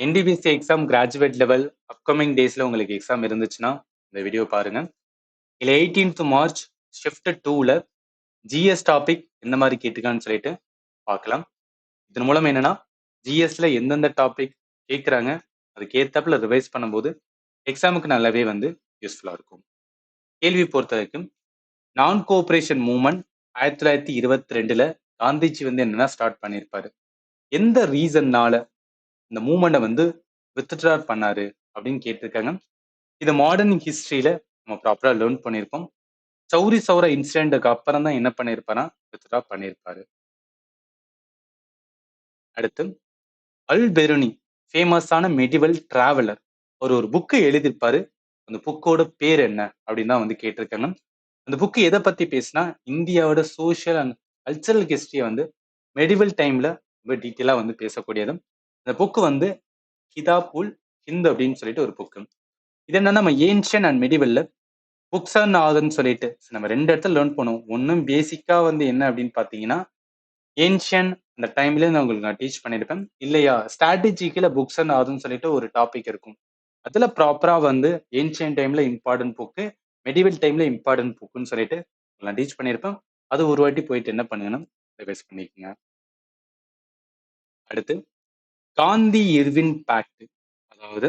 NTPC exam graduate level upcoming டேஸ்ல உங்களுக்கு exam இருந்துச்சுன்னா இந்த வீடியோ பாருங்க. இல்லை 18th மார்ச் ஷிஃப்ட் 2ல ஜிஎஸ் டாபிக் எந்த மாதிரி கேட்டுக்கான்னு சொல்லிட்டு பார்க்கலாம். இதன் மூலம் என்னன்னா ஜிஎஸ்ல எந்தெந்த டாபிக் கேட்குறாங்க அதுக்கு ஏத்தாப்புல ரிவைஸ் பண்ணும்போது எக்ஸாமுக்கு நல்லாவே வந்து யூஸ்ஃபுல்லா இருக்கும். கேள்வி பொறுத்த வரைக்கும் நான் கோஆபரேஷன் மூவ்மெண்ட் 1922ல காந்திஜி வந்து என்னன்னா ஸ்டார்ட் பண்ணியிருப்பாரு. எந்த ரீசன்னால இந்த மூவ்மெண்ட்டை வந்து வித்ட்ரா பண்ணாரு அப்படின்னு கேட்டிருக்காங்க. இதை மாடர்ன் ஹிஸ்டரியில நம்ம ப்ராப்பரா லேர்ன் பண்ணியிருப்போம். சௌரி சௌரா இன்சிடென்ட்டுக்கு அப்புறம் தான் என்ன பண்ணியிருப்பாரா வித்ட்ரா பண்ணியிருப்பாரு. அடுத்து அல் பெருனி ஃபேமஸான மெடிவல் டிராவலர் ஒரு புக்கு எழுதியிருப்பாரு. அந்த புக்கோட பேர் என்ன அப்படின்னு தான் வந்து கேட்டிருக்காங்க. அந்த புக்கு எதை பத்தி பேசினா இந்தியாவோட சோஷியல் அண்ட் கல்ச்சரல் ஹிஸ்டரியை வந்து மெடிவல் டைம்ல ரொம்ப டீட்டெயிலா வந்து பேசக்கூடியது. அந்த புக்கு வந்து கிதாப் உல் ஹிந்த் அப்படின்னு சொல்லிட்டு ஒரு புக்கு. இது என்னன்னா நம்ம ஏன்ஷியன் அண்ட் மெடிவல்ல புக்ஸ் அண்ட் ஆதர்ன்னு சொல்லிட்டு நம்ம ரெண்டு இடத்துல லேர்ன் பண்ணுவோம். ஒன்றும் பேசிக்கா வந்து என்ன அப்படின்னு பார்த்தீங்கன்னா ஏன்ஷியன் அந்த டைம்ல நான் உங்களுக்கு நான் டீச் பண்ணியிருப்பேன். இல்லையா ஸ்ட்ராட்டஜிக்கில் புக்ஸ் அண்ட் ஆதர்ன்னு சொல்லிட்டு ஒரு டாபிக் இருக்கும். அதுல ப்ராப்பரா வந்து ஏன்ஷியன் டைம்ல இம்பார்ட்டன்ட் புக்கு, மெடிவல் டைம்ல இம்பார்ட்டன்ட் புக்குன்னு சொல்லிட்டு நான் டீச் பண்ணியிருப்பேன். அது ஒரு வாட்டி போயிட்டு என்ன பண்ணுங்கன்னா ரிவைஸ் பண்ணிக்கோங்க. அடுத்து காந்தி இர்வின் பேக்ட், அதாவது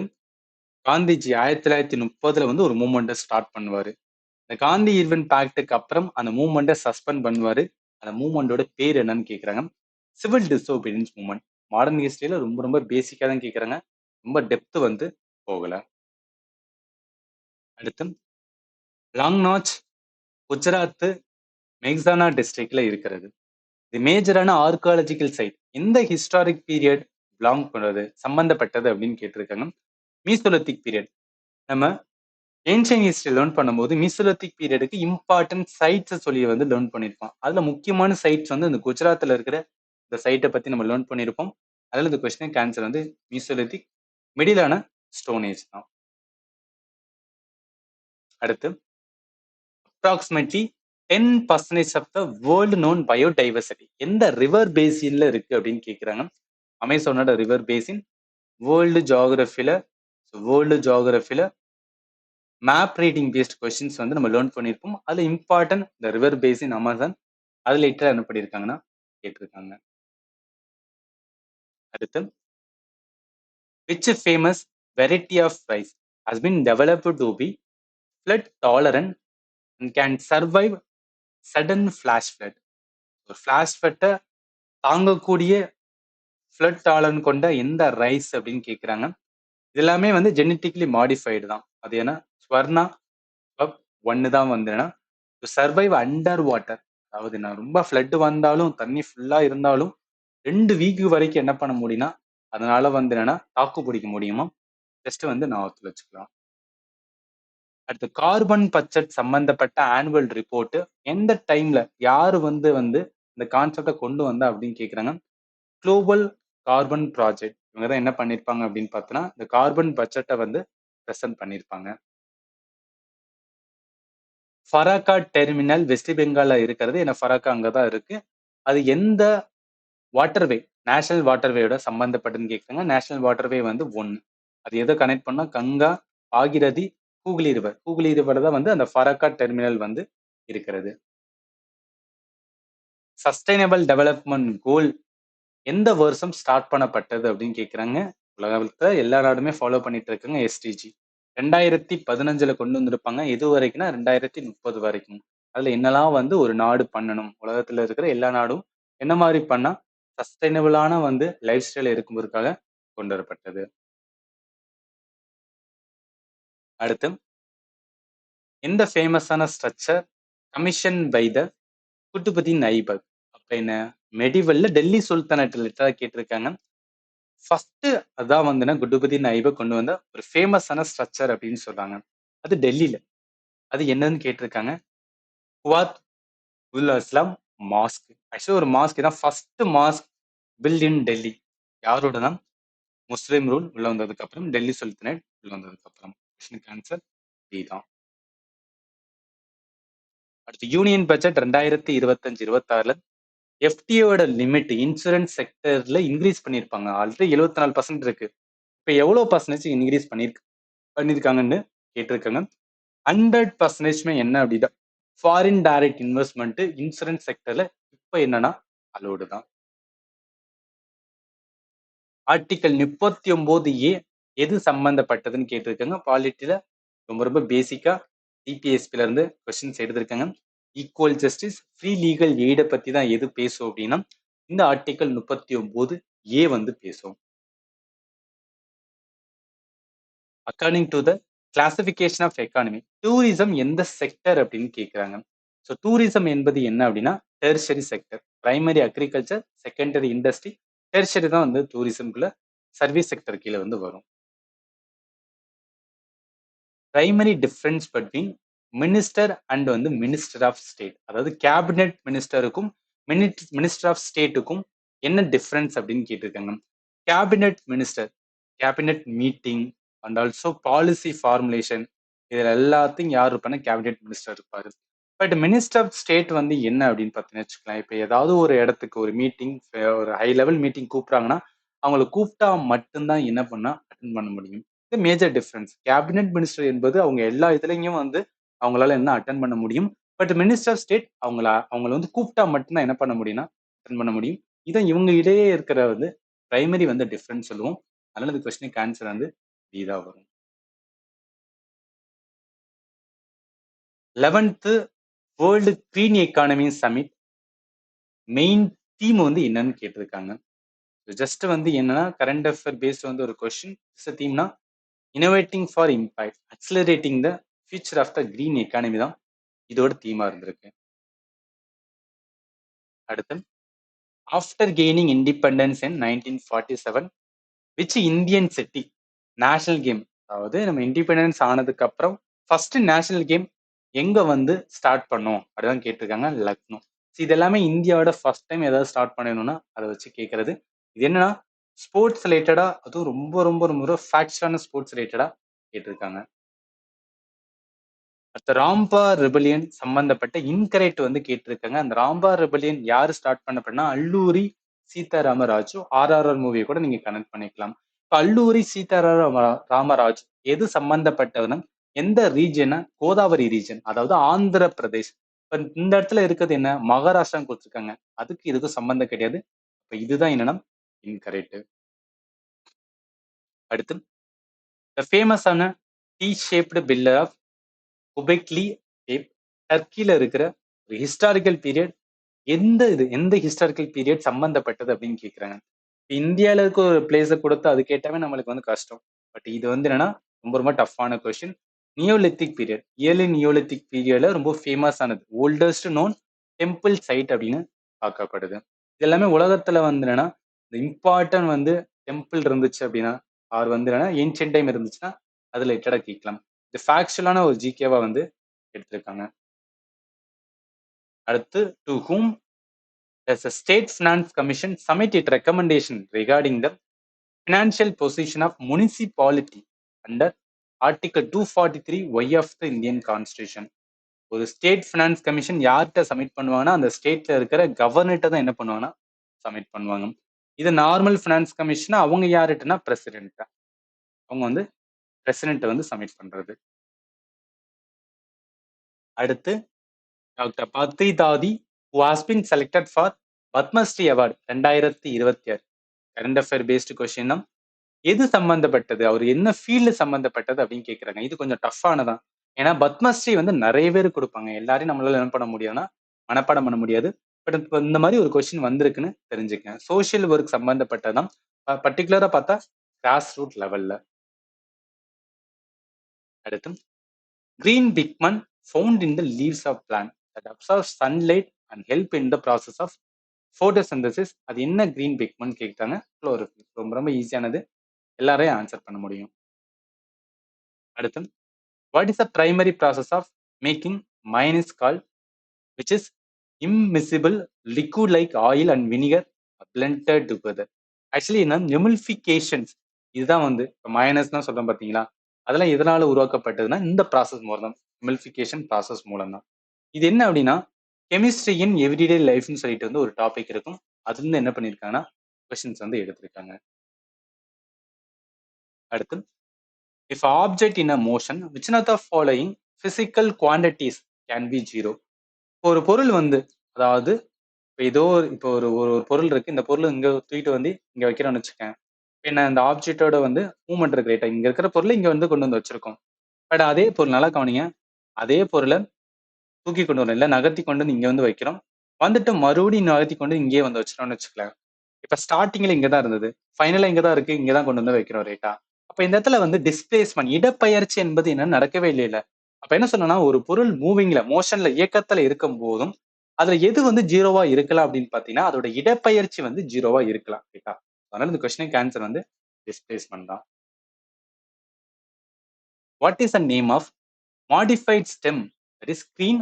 காந்திஜி 1930 வந்து ஒரு மூவ்மெண்ட்டை ஸ்டார்ட் பண்ணுவாரு. இந்த காந்தி இர்வின் பேக்டுக்கு அப்புறம் அந்த மூவ்மெண்ட்டை சஸ்பெண்ட் பண்ணுவாரு. அந்த மூவ்மெண்டோட பேர் என்னன்னு கேட்குறாங்க. Civil disobedience movement. மாடர்ன் ஹிஸ்டரியில ரொம்ப ரொம்ப பேசிக்கா தான் கேட்குறாங்க. ரொம்ப டெப்த் வந்து போகல. அடுத்து லாங் நாச் குஜராத் மெக்ஸானா டிஸ்ட்ரிக்ட்ல இருக்கிறது. இது மேஜரான ஆர்கியாலஜிக்கல் சைட். எந்த ஹிஸ்டாரிக் பீரியட் பிலாங் பண்றது சம்பந்தப்பட்டது அப்படின்னு கேட்டிருக்காங்க. Mesolithic period. நம்ம ஏன்ஷியன் ஹிஸ்டரி லேர்ன் பண்ணும்போது மீசோலித்திக் பீரியடுக்கு இம்பார்ட்டன்ட் சைட்ஸ் சொல்லி வந்து லேர்ன் பண்ணியிருப்போம். அதுல முக்கியமான சைட்ஸ் வந்து இந்த குஜராத்ல இருக்கிற இந்த சைட்டை பத்தி நம்ம லேர்ன் பண்ணியிருப்போம். அதுல இந்த கொஸ்டினுக்கு ஆன்சர் வந்து மீசோலித்திக் மிடிலான ஸ்டோன் ஏஜ் தான். அடுத்து approximately 10% of the world known biodiversity எந்த ரிவர் பேசின்ல இருக்கு அப்படின்னு கேட்குறாங்க. அமேசானோட ரிவர் பேசின் வேர்ல்டு ஜியோகிராஃபில மேப் ரீடிங் பேஸ்ட் கொஸ்டின்ஸ் வந்து நம்ம லேர்ன் பண்ணியிருப்போம். அதுல இம்பார்ட்டன்ட் இந்த ரிவர் பேசின் அமேசான் அதுல லிட்டரா என்ன பண்ணியிருக்காங்கன்னா கேட்டிருக்காங்க. அடுத்து which famous variety of rice has been developed to be flood tolerant and can survive sudden flash flood. ஒரு ஃபிளாஷ் ஃப்ளட்டை தாங்கக்கூடிய ஃப்ளட் டாலரண்ட் கொண்ட எந்த ரைஸ் அப்படின்னு கேட்குறாங்க. இது எல்லாமே வந்து ஜெனட்டிக்லி மாடிஃபைடு தான். அது ஏன்னா ஸ்வர்ணா பப் ஒன்னு தான் வந்து டு சர்வைவ் அண்டர் வாட்டர். அதாவது நான் ரொம்ப ஃப்ளட் வந்தாலும் தண்ணி ஃபுல்லா இருந்தாலும் 2 வீக் வரைக்கும் என்ன பண்ண முடியும்னா அதனால வந்து என்னன்னா தாக்கு பிடிக்க முடியுமா ஜஸ்ட் வந்து நான் வச்சுக்கலாம். அடுத்து கார்பன் பட்ஜெட் சம்பந்தப்பட்ட ஆனுவல் ரிப்போர்ட் எந்த டைம்ல யாரு வந்து வந்து இந்த கான்செப்டை கொண்டு வந்தா அப்படின்னு கேட்குறாங்க. குளோபல் கார்பன் ப்ராஜெக்ட் இவங்க தான் என்ன பண்ணியிருப்பாங்க அப்படின்னு பார்த்தோன்னா இந்த கார்பன் பட்ஜெட்டை வந்து ப்ரெசென்ட் பண்ணியிருப்பாங்க. ஃபராக்கா டெர்மினல் வெஸ்ட் பெங்கால்ல இருக்கிறது. ஏன்னா ஃபராக்கா அங்கதான் இருக்கு. அது எந்த வாட்டர்வே நேஷனல் வாட்டர்வேயோட சம்பந்தப்பட்டதுன்னு கேட்குறாங்க. நேஷனல் வாட்டர்வே வந்து 1. அது எதை கனெக்ட் பண்ணா கங்கா, பாகிரதி, ஹூக்ளி ரிவர் தான் வந்து அந்த ஃபராக்கா டெர்மினல் வந்து இருக்கிறது. சஸ்டைனபிள் டெவலப்மெண்ட் கோல் எந்த வருஷம் ஸ்டார்ட் பண்ணப்பட்டது அப்படின்னு கேட்குறாங்க. உலகத்துல எல்லா நாடுமே ஃபாலோ பண்ணிட்டு இருக்காங்க எஸ்டிஜி. 2015 கொண்டு வந்திருப்பாங்க. எது வரைக்கும்னா 2030 வரைக்கும். அதுல என்னெல்லாம் வந்து ஒரு நாடு பண்ணணும், உலகத்துல இருக்கிற எல்லா நாடும் என்ன மாதிரி பண்ணா சஸ்டைனபிளான வந்து லைஃப் ஸ்டைல் இருக்கும்போதுக்காக கொண்டு வரப்பட்டது. அடுத்து எந்த ஃபேமஸான structure commission by the Qutbuddin Aibak அப்படின்னு மெடிவல்ல டெல்லி சுல்தானேட்ல கேட்டிருக்காங்க. ஃபர்ஸ்ட் அதான் வந்து குட்டுபுதீன் ஐபக் கொண்டு வந்த ஒரு ஃபேமஸான ஸ்ட்ரக்சர் அப்படின்னு சொல்றாங்க. அது டெல்லியில. அது என்னன்னு கேட்டிருக்காங்க. குவாத் உல் அஸ்லாம் மாஸ்க். ஆக்சுவலி ஒரு மாஸ்க் தான் first mask built in Delhi. யாரோட தான் முஸ்லீம் ரூல் உள்ள வந்ததுக்கு அப்புறம் டெல்லி சுல்தானேட் உள்ள வந்ததுக்கு அப்புறம். கொஸ்டினுக்கு ஆன்சர் டி தான். அடுத்து யூனியன் பட்ஜெட் 2025-26 எஃப்டிஓட லிமிட் இன்சூரன்ஸ் செக்டர்ல இன்க்ரீஸ் பண்ணியிருப்பாங்க. ஆல்ரெடி 74% இருக்கு. இப்போ எவ்வளோ பர்சன்டேஜ் இன்க்ரீஸ் பண்ணியிருக்காங்கன்னு கேட்டிருக்காங்க. 100% என்ன அப்படின்னா ஃபாரின் டைரக்ட் இன்வெஸ்ட்மெண்ட் இன்சூரன்ஸ் செக்டர்ல இப்போ என்னன்னா அலோடு தான். ஆர்டிகல் 39A எது சம்பந்தப்பட்டதுன்னு கேட்டிருக்காங்க. பாலிட்டியில ரொம்ப ரொம்ப பேசிக்கா டிபிஎஸ்பில இருந்து கொஸ்டின்ஸ் எடுத்திருக்காங்க. ஈக்குவல் ஜஸ்டிஸ், ஃப்ரீ லீகல் எய்டை பத்தி தான் எது பேசும் அப்படின்னா இந்த ஆர்டிகல் 39A வந்து பேசும். According to the classification of economy, tourism எந்த செக்டர் அப்படின்னு கேட்குறாங்க. ஸோ டூரிசம் என்பது என்ன அப்படின்னா tertiary sector. Primary agriculture, secondary industry, tertiary தான் வந்து டூரிசம்குள்ள சர்வீஸ் செக்டர் கீழே வந்து வரும். Primary difference between minister and வந்து மினிஸ்டர் ஆஃப் ஸ்டேட், அதாவது கேபினெட் மினிஸ்டருக்கும் மினிஸ்டர் ஆஃப் ஸ்டேட்டுக்கும் என்ன டிஃபரன்ஸ் அப்படின்னு கேட்டிருக்காங்க. Cabinet minister cabinet meeting and also policy formulation, இதில் எல்லாத்தையும் யார் இருப்பாங்க, கேபினெட் மினிஸ்டர் இருப்பாரு. பட் மினிஸ்டர் ஆஃப் ஸ்டேட் வந்து என்ன அப்படின்னு பார்த்தீங்கன்னு வச்சுக்கலாம். இப்போ ஏதாவது ஒரு இடத்துக்கு ஒரு மீட்டிங், ஒரு ஹை லெவல் மீட்டிங் கூப்பிட்றாங்கன்னா அவங்களை கூப்பிட்டா மட்டும்தான் என்ன பண்ணா அட்டன் பண்ண முடியும். இது மேஜர் டிஃபரன்ஸ். கேபினெட் மினிஸ்டர் என்பது அவங்க எல்லா இதுலையும் வந்து அவங்களால என்ன அட்டன் பண்ண முடியும். பட் மினிஸ்டர் ஆஃப் ஸ்டேட் அவங்கள வந்து கூப்பிட்டா மட்டும்தான் என்ன பண்ண முடியும்னா அட்டன் பண்ண முடியும். இதான் இவங்க இடையே இருக்கிற வந்து பிரைமரி வந்து டிஃபரன்ஸ் சொல்லுவோம். அதனால இந்த கொஸ்டினுக்கு ஆன்சர் வந்து இதா வரும். 11th world green economy summit main theme வந்து என்னன்னு கேட்டிருக்காங்க. ஜஸ்ட் வந்து என்னன்னா கரண்ட் அஃபேர் பேஸ்ட் வந்து ஒரு கொஸ்டின். தீம்னா innovating for impact, accelerating the future of the green economy தான் இதோட தீமா இருந்திருக்கு. அடுத்து, after gaining independence in 1947 which Indian city national game, அதாவது நம்ம இண்டிபெண்டன்ஸ் ஆனதுக்கு அப்புறம் ஃபர்ஸ்ட் நேஷனல் கேம் எங்க வந்து ஸ்டார்ட் பண்ணோம் அப்படிதான் கேட்டிருக்காங்க. லக்னோ. இது எல்லாமே இந்தியாவோட ஃபர்ஸ்ட் டைம் ஏதாவது ஸ்டார்ட் பண்ணணும்னா அதை வச்சு கேட்கறது. இது என்னன்னா ஸ்போர்ட்ஸ் ரிலேட்டடா, அதுவும் ரொம்ப ரொம்ப ரொம்ப ஃபேக்ட்ஸான ஸ்போர்ட்ஸ் ரிலேட்டடா கேட்டிருக்காங்க. அடுத்த ராம்பா ரெபலியன் சம்பந்தப்பட்ட இன்கரெக்ட் வந்து கேட்டிருக்காங்க. அந்த ராம்பா ரெபலியன் யாரு ஸ்டார்ட் பண்ண அல்லூரி சீதாராமராஜு. ஆர்ஆர்ஆர் மூவியை கூட நீங்க கனெக்ட் பண்ணிக்கலாம். இப்ப அல்லூரி ராமராஜ் எது சம்பந்தப்பட்டதுன்னா எந்த ரீஜன், கோதாவரி ரீஜன், அதாவது ஆந்திர பிரதேஷ். இப்ப இந்த இடத்துல இருக்கிறது என்ன, மகாராஷ்டிரா கொடுத்துருக்காங்க. அதுக்கு இதுக்கும் சம்பந்தம் கிடையாது. இப்ப இதுதான் என்னன்னா இன்கரெக்ட். அடுத்து, த ஃபேமஸான டி ஷேப்டு பில்லர் ஆஃப் குபெக்லி டர்க்கில இருக்கிற ஒரு ஹிஸ்டாரிக்கல் பீரியட் எந்த ஹிஸ்டாரிக்கல் பீரியட் சம்பந்தப்பட்டது அப்படின்னு கேட்குறாங்க. இந்தியாவில் இருக்க ஒரு பிளேஸை கொடுத்து அது கேட்டாவே நம்மளுக்கு வந்து கஷ்டம். பட் இது வந்து என்னன்னா ரொம்ப ரொம்ப டஃப்பான question. Neolithic period, early neolithic பீரியட்ல ரொம்ப ஃபேமஸ் ஆனது, ஓல்டஸ்ட் நோன் டெம்பிள் சைட் அப்படின்னு பார்க்கப்படுது. இது எல்லாமே உலகத்துல வந்து என்னன்னா இந்த இம்பார்ட்டன்ட் வந்து டெம்பிள் இருந்துச்சு அப்படின்னா, ஆர் வந்து என்னன்னா ஏன்ஷியன்ட் டைம் இருந்துச்சுன்னா அதுல ரிலேட்டடா கேட்கலாம். இது ஃபேக்சுவலான ஒரு ஜிகேவா வந்து எடுத்திருக்காங்க. அடுத்து, to whom does the State Finance Commission submit its recommendation regarding the financial position of municipality under Article 243Y of the Indian Constitution? ஒரு ஸ்டேட் ஃபினான்ஸ் கமிஷன் யார்கிட்ட சப்மிட் பண்ணுவாங்கன்னா அந்த ஸ்டேட்ல இருக்கிற கவர்னர்கிட்ட தான் என்ன பண்ணுவாங்கன்னா சப்மிட் பண்ணுவாங்க. இது நார்மல் ஃபினான்ஸ் கமிஷன் அவங்க யார்கிட்டனா பிரசிடென்ட். அவங்க வந்து பிரசிடென்ட் வந்து சப்மிட் பண்றது. அடுத்து, டாக்டர் பத்ரி தாதி who has been selected for Padmashri award 2026 current affair based question தான். எது சம்பந்தப்பட்டது, அவர் என்ன ஃபீல்டு சம்பந்தப்பட்டது அப்படின்னு கேட்குறாங்க. இது கொஞ்சம் டஃப்பானதான். ஏன்னா பத்மஸ்ரீ வந்து நிறைய பேர் கொடுப்பாங்க. எல்லாரையும் நம்மளால என்ன பண்ண முடியும்னா மனப்பாடம் பண்ண முடியாது. பட் இப்போ இந்த மாதிரி ஒரு கொஸ்டின் வந்திருக்குன்னு தெரிஞ்சுக்கேன். சோஷியல் ஒர்க் சம்பந்தப்பட்டதான், பர்டிகுலரா பார்த்தா கிராஸ் ரூட் லெவல்ல. அடுத்து, green pigment found in the leaves of plant that absorbs sunlight and help in the process of photosynthesis. அது என்ன green pigment கேட்டாங்க. chlorophyll. ரொம்ப ரொம்ப ஈஸியானது, எல்லாரையும் ஆன்சர் பண்ண முடியும். அடுத்து, what is the primary process of making mayonnaise called, which is immiscible liquid like oil and vinegar blended together? Actually என்ன, எமுல்ஃபிகேஷன்ஸ். இதுதான் வந்து இப்போ மயனஸ் தான் சொல்றோம் பார்த்தீங்களா, அதெல்லாம் எதனால உருவாக்கப்பட்டதுன்னா இந்த ப்ராசஸ் மூலம் தான், எமுல்ஃபிகேஷன் ப்ராசஸ் மூலம் தான். இது என்ன அப்படின்னா கெமிஸ்ட்ரி இன் எவ்ரிடே லைஃப்னு சொல்லிட்டு வந்து ஒரு டாபிக் இருக்கும். அதுல இருந்து என்ன பண்ணியிருக்காங்கன்னா கொஸ்டின்ஸ் வந்து எடுத்திருக்காங்க. அடுத்து, if object in a motion which not of following physical quantities can be zero. ஒரு பொருள் வந்து, அதாவது இப்போ ஏதோ இப்போ ஒரு ஒரு ஒரு பொருள் இருக்கு. இந்த பொருள் இங்க தூக்கிட்டு வந்து இங்க வைக்கிறோம்னு வச்சுக்கேன். என்ன அந்த ஆப்ஜெக்டோட வந்து மூவ்மெண்ட் இருக்கு ரைட்டா. இங்க இருக்கிற பொருளை இங்க வந்து கொண்டு வந்து வச்சிருக்கோம். பட் அதே பொருள் நல்லா கவனிங்க. அதே பொருளை தூக்கி கொண்டு வரணும், இல்ல நகர்த்தி கொண்டு வந்து இங்க வந்து வைக்கிறோம். வந்துட்டு மறுபடியும் நகர்த்தி கொண்டு இங்கேயே வந்து வச்சிட்டோம்னு வச்சுக்கலாம். இப்ப ஸ்டார்டிங்ல இங்க தான் இருந்தது, ஃபைனலா இங்க தான் இருக்கு, இங்க தான் கொண்டு வந்து வைக்கிறோம் ரைட்டா. அப்ப இந்த இடத்துல வந்து டிஸ்பிளேஸ்மெண்ட், இடப்பெயர்ச்சி என்பது என்னன்னு நடக்கவே இல்லையில. அப்ப என்ன சொன்னா, ஒரு பொருள் மூவிங்ல, மோஷன்ல, இயக்கத்துல இருக்கும் போதும் அதுல எது வந்து ஜீரோவா இருக்கலாம் அப்படின்னு பாத்தீங்கன்னா, அதோட இடப்பெயர்ச்சி வந்து ஜீரோவா இருக்கலாம் ரைட்டா. அதனால இந்த கொஸ்டினுக்கு ஆன்சர் வந்து டிஸ்பிளேஸ்மெண்ட் தான். What is the name of modified stem that is screen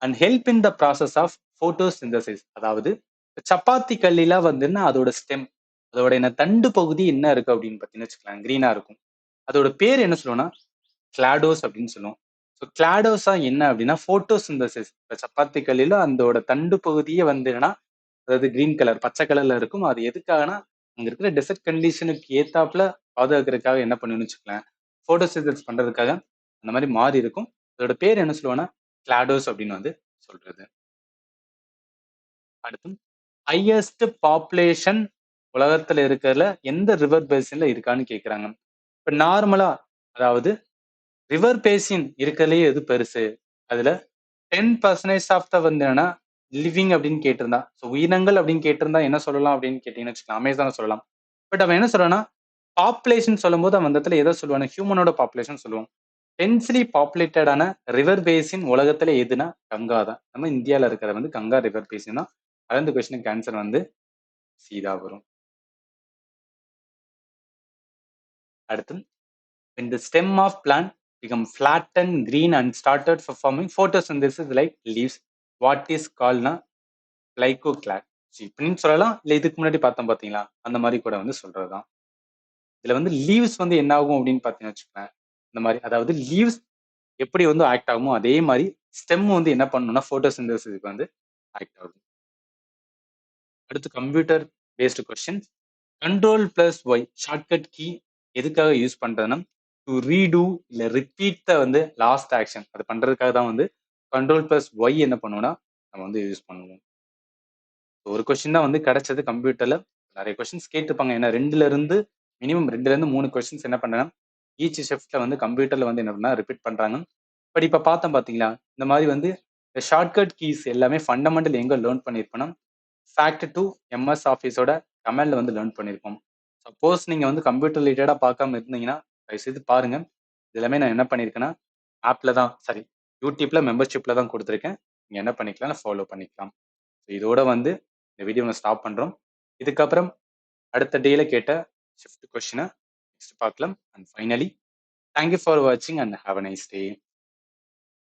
and help in the process of photosynthesis. அதாவது சப்பாத்தி கல்லில வந்துன்னா அதோட ஸ்டெம், அதோட என்ன தண்டு பகுதி என்ன இருக்கு அப்படின்னு பார்த்தீங்கன்னு வச்சுக்கலாம், கிரீனா இருக்கும். அதோட பேர் என்ன சொல்லுவோம்னா கிளாடோஸ் அப்படின்னு சொல்லுவோம். ஸோ கிளாடோஸா என்ன அப்படின்னா போட்டோசிந்தசிஸ். இப்போ சப்பாத்தி கல்லில அதோட தண்டு பகுதியே வந்து என்னன்னா, அதாவது கிரீன் கலர், பச்சை கலர்ல இருக்கும். அது எதுக்காகனா அங்க இருக்கிற டெசர்ட் கண்டிஷனுக்கு ஏத்தாப்புல பாதுகாக்கிறதுக்காக என்ன பண்ணுன்னு வச்சுக்கலாம், போட்டோசிந்தசிஸ் பண்றதுக்காக அந்த மாதிரி மாறி இருக்கும். அதோட பேர் என்ன சொல்லுவோம்னா கிளாடோஸ் அப்படின்னு வந்து சொல்றது. அடுத்து, ஹையஸ்ட் பாப்புலேஷன் உலகத்துல இருக்கிறதுல எந்த ரிவர் பேசின்ல இருக்கான்னு கேக்குறாங்க. இப்ப நார்மலா, அதாவது ரிவர் பேசின் இருக்கிறதுலயே எது பெருசு, அதுல 10% ஆஃப் த வந்து என்னன்னா லிவிங் அப்படின்னு கேட்டிருந்தா, ஸோ உயிரினங்கள் அப்படின்னு கேட்டிருந்தா என்ன சொல்லலாம் அப்படின்னு கேட்டீங்கன்னு வச்சுக்கலாம், அமேசான் சொல்லலாம். பட் அவன் என்ன சொல்றான்னா, பாப்புலேஷன் சொல்லும் போது அவன் அந்த இடத்துல எதை சொல்லுவானா, ஹியூமனோட பாப்புலேஷன் சொல்லுவான். டென்ஸ்லி பாப்புலேட்டடான ரிவர் பேசின் உலகத்துல எதுனா கங்கா தான். நம்ம இந்தியால இருக்கிறது வந்து கங்கா ரிவர் பேசின் தான். அதான் இந்த கொஸ்டினுக்கு ஆன்சர் வந்து சி தான் வரும். அடுத்து, when the stem of plant become flattened, green and started performing photosynthesis like leaves, what is called னா glycoclad. இப்படின்னு சொல்லலாம், இல்ல இதுக்கு முன்னாடி பார்த்தோம் பாத்தீங்களா, அந்த மாதிரி கூட வந்து சொல்றதுதான். இதுல வந்து லீவ்ஸ் வந்து என்ன ஆகும் அப்படின்னு பாத்தீங்கன்னு வச்சுக்கோங்களேன், இந்த மாதிரி, அதாவது லீவ்ஸ் எப்படி வந்து ஆக்ட் ஆகுமோ அதே மாதிரி ஸ்டெம் வந்து என்ன பண்ணணும்னா போட்டோசிந்தசிஸ்க்கு வந்து ஆக்ட் ஆகும். அடுத்து, computer based question. Control plus Y shortcut key எதுக்காக யூஸ் பண்றதுன்னா, டு ரீடூ இல்ல ரிப்பீட் த வந்து லாஸ்ட் ஆக்ஷன், அது பண்றதுக்காக தான் வந்து கண்ட்ரோல் பிளஸ் ஒய் என்ன பண்ணுவோம்னா நம்ம வந்து யூஸ் பண்ணுவோம். ஒரு கொஸ்டின் தான் வந்து கிடைச்சது கம்ப்யூட்டர்ல. நிறைய கொஸ்டின்ஸ் கேட்டிருப்பாங்க. ஏன்னா மினிமம் ரெண்டுல இருந்து 3 கொஸ்டின்ஸ் என்ன பண்ணேன்னா ஈச் ஷிஃப்ட்ல வந்து கம்ப்யூட்டர்ல வந்து என்ன பண்ணா ரிப்பீட் பண்றாங்க. பட் இப்ப பார்த்தோம் பாத்தீங்களா, இந்த மாதிரி வந்து இந்த ஷார்ட்கட் கீஸ் எல்லாமே ஃபண்டமெண்டல் எங்க லேர்ன் பண்ணியிருப்போம்னா, ஃபேக்ட் டு எம்எஸ் ஆஃபீஸோட கமெண்ட்ல வந்து லேர்ன் பண்ணியிருப்போம். சப்போஸ் நீங்க வந்து கம்ப்யூட்டர் ரிலேட்டடா பார்க்காம இருந்தீங்கன்னா தயவுசெய்து பாருங்க. இது எல்லாமே நான் என்ன பண்ணியிருக்கேன்னா ஆப்ல தான், சாரி, யூடியூப்ல மெம்பர்ஷிப்ல தான் கொடுத்துருக்கேன். நீங்க என்ன பண்ணிக்கலாம், ஃபாலோ பண்ணிக்கலாம். இதோட வந்து இந்த வீடியோ நம்ம ஸ்டாப் பண்றோம். இதுக்கப்புறம் அடுத்த டேல கேட்ட ஷிஃப்ட் கொஸ்டினை நெக்ஸ்ட் பார்க்கலாம். அண்ட் ஃபைனலி, தேங்க்யூ ஃபார் வாட்சிங் and have a nice day.